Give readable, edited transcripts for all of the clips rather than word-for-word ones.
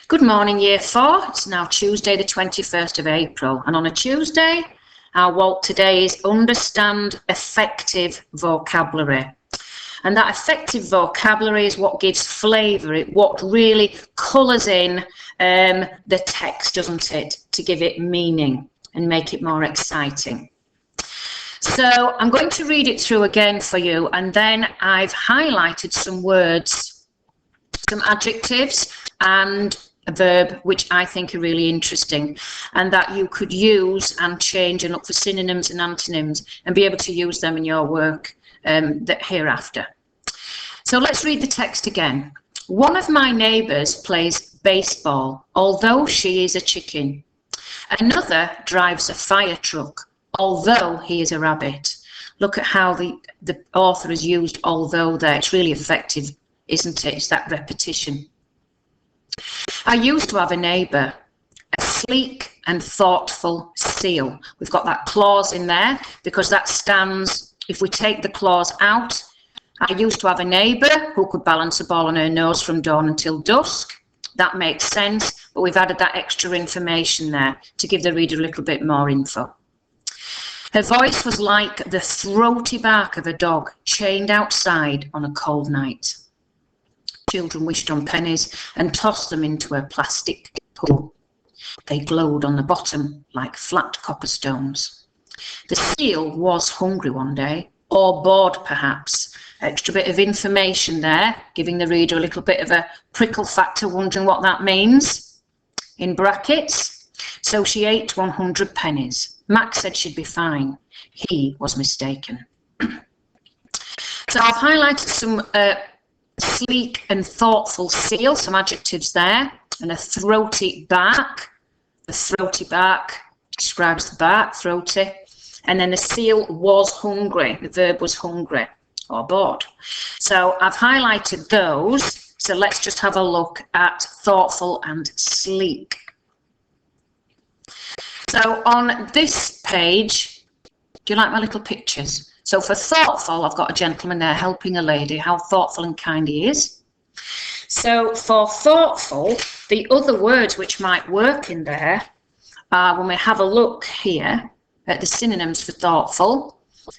Good morning, Year 4. It's now Tuesday, the 21st of April. And on a Tuesday, our WOT today is Understand Effective Vocabulary. And that effective vocabulary is what gives flavour, what really colours in the text, doesn't it, to give it meaning and make it more exciting. So I'm going to read it through again for you, and then I've highlighted some words, some adjectives and a verb which I think are really interesting and that you could use and change and look for synonyms and antonyms and be able to use them in your work hereafter. So let's read the text again. One of my neighbours plays baseball, although she is a chicken. Another drives a fire truck, although he is a rabbit. Look at how the author has used although there. It's really effective, isn't it? It's that repetition. I used to have a neighbour, a sleek and thoughtful seal. We've got that clause in there because that stands, if we take the clause out, I used to have a neighbour who could balance a ball on her nose from dawn until dusk. That makes sense, but we've added that extra information there to give the reader a little bit more info. Her voice was like the throaty bark of a dog chained outside on a cold night. Children wished on pennies and tossed them into a plastic pool. They glowed on the bottom like flat copper stones. The seal was hungry one day, or bored perhaps. Extra bit of information there, giving the reader a little bit of a prickle factor, wondering what that means. In brackets, so she ate 100 pennies. Max said she'd be fine. He was mistaken. So I've highlighted some sleek and thoughtful seal, some adjectives there, and a throaty bark. The throaty bark describes the bark, throaty. And then the seal was hungry. The verb was hungry or bored. So I've highlighted those. So let's just have a look at thoughtful and sleek. So on this page, do you like my little pictures? So for thoughtful, I've got a gentleman there helping a lady, how thoughtful and kind he is. So for thoughtful, the other words which might work in there are, when we have a look here at the synonyms for thoughtful,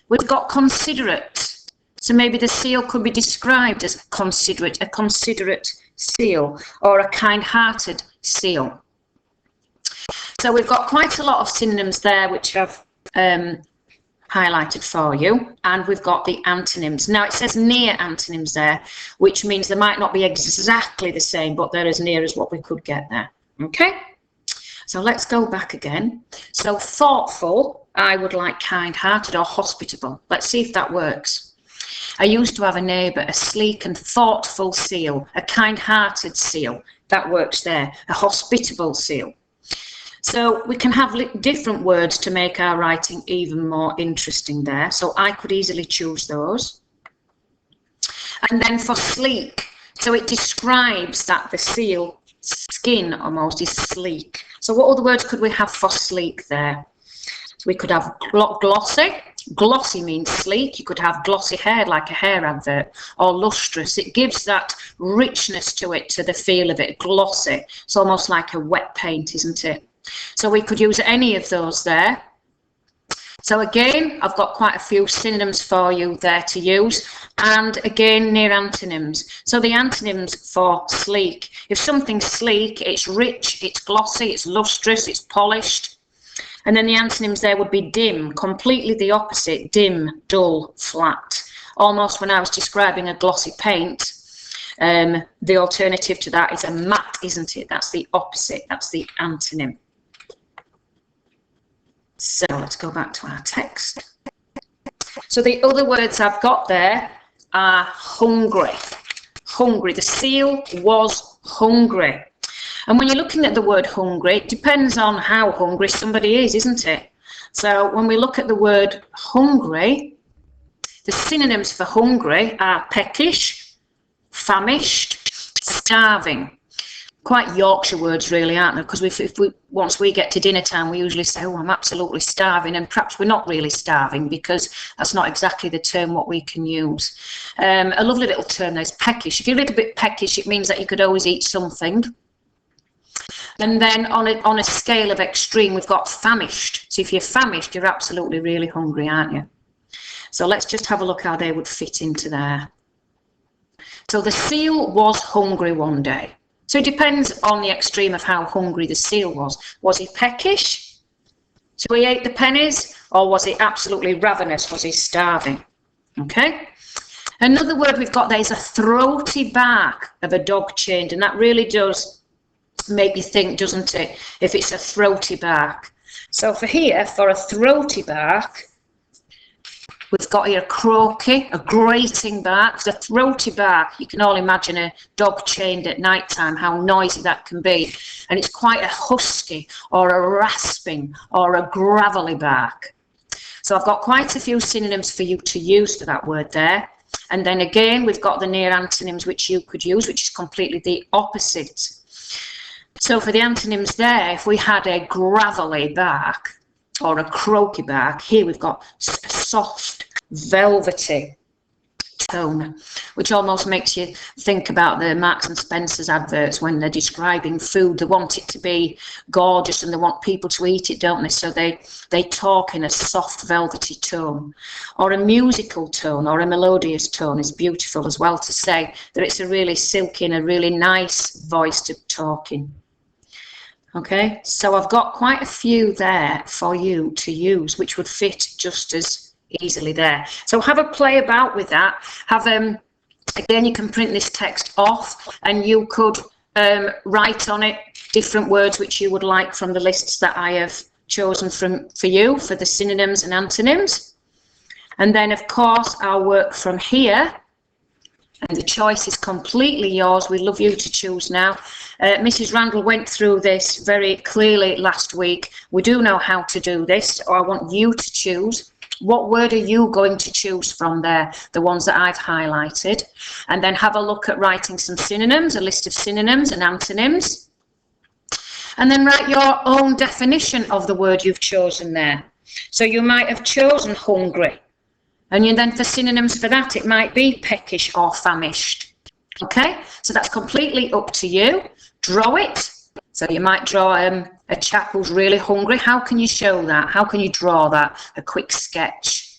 we've got considerate. So maybe the seal could be described as considerate, a considerate seal, or a kind-hearted seal. So we've got quite a lot of synonyms there which I've highlighted for you, and we've got the antonyms. Now it says near antonyms there, which means they might not be exactly the same, but they're as near as what we could get there. Okay, so let's go back again. So thoughtful, I would like kind-hearted or hospitable. Let's see if that works. I used to have a neighbour, a sleek and thoughtful seal, a kind-hearted seal. That works there. A hospitable seal. So we can have different words to make our writing even more interesting there. So I could easily choose those. And then for sleek, so it describes that the seal skin almost is sleek. So what other words could we have for sleek there? So we could have glossy. Glossy means sleek. You could have glossy hair, like a hair advert, or lustrous. It gives that richness to it, to the feel of it. Glossy. It's almost like a wet paint, isn't it? So we could use any of those there. So again, I've got quite a few synonyms for you there to use. And again, near antonyms. So the antonyms for sleek. If something's sleek, it's rich, it's glossy, it's lustrous, it's polished. And then the antonyms there would be dim, completely the opposite, dim, dull, flat. Almost when I was describing a glossy paint, the alternative to that is a matte, isn't it? That's the opposite, that's the antonym. So let's go back to our text. So the other words I've got there are hungry. Hungry. The seal was hungry. And when you're looking at the word hungry, it depends on how hungry somebody is, isn't it? So when we look at the word hungry, the synonyms for hungry are peckish, famished, starving. Quite Yorkshire words really, aren't they? Because once we get to dinner time, we usually say, oh, I'm absolutely starving, and perhaps we're not really starving because that's not exactly the term what we can use. A lovely little term there's peckish. If you're a little bit peckish, it means that you could always eat something. And then on a scale of extreme, we've got famished. So if you're famished, you're absolutely really hungry, aren't you? So let's just have a look how they would fit into there. So the seal was hungry one day. So it depends on the extreme of how hungry the seal was. Was he peckish? So he ate the pennies? Or was he absolutely ravenous? Was he starving? Okay. Another word we've got there is a throaty bark of a dog chained. And that really does make you think, doesn't it, if it's a throaty bark. So for here, for a throaty bark, we've got here croaky, a grating bark. The throaty bark, you can all imagine a dog chained at night time, how noisy that can be. And it's quite a husky or a rasping or a gravelly bark. So I've got quite a few synonyms for you to use for that word there. And then again, we've got the near antonyms which you could use, which is completely the opposite. So for the antonyms there, if we had a gravelly bark or a croaky bark, here we've got a soft, velvety tone, which almost makes you think about the Marks and Spencer's adverts when they're describing food. They want it to be gorgeous and they want people to eat it, don't they? So they talk in a soft, velvety tone, or a musical tone, or a melodious tone is beautiful as well to say that it's a really silky and a really nice voice to talk in. Okay, so I've got quite a few there for you to use, which would fit just as easily there. So have a play about with that. Have again, you can print this text off, and you could write on it different words which you would like from the lists that I have chosen for you for the synonyms and antonyms. And then, of course, I'll work from here. And the choice is completely yours. We'd love you to choose now. Mrs. Randall went through this very clearly last week. We do know how to do this, so I want you to choose. What word are you going to choose from there, the ones that I've highlighted? And then have a look at writing some synonyms, a list of synonyms and antonyms. And then write your own definition of the word you've chosen there. So you might have chosen hungry. And then for synonyms for that, it might be peckish or famished. Okay, so that's completely up to you. Draw it. So you might draw a chap who's really hungry. How can you show that? How can you draw that? A quick sketch.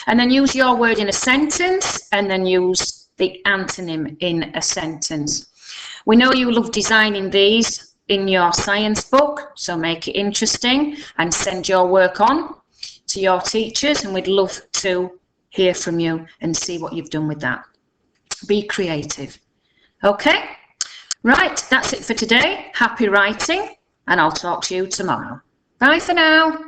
And then use your word in a sentence, and then use the antonym in a sentence. We know you love designing these in your science book, so make it interesting and send your work on to your teachers, and we'd love to hear from you and see what you've done with that. Be creative. Okay, right, that's it for today. Happy writing, and I'll talk to you tomorrow. Bye for now.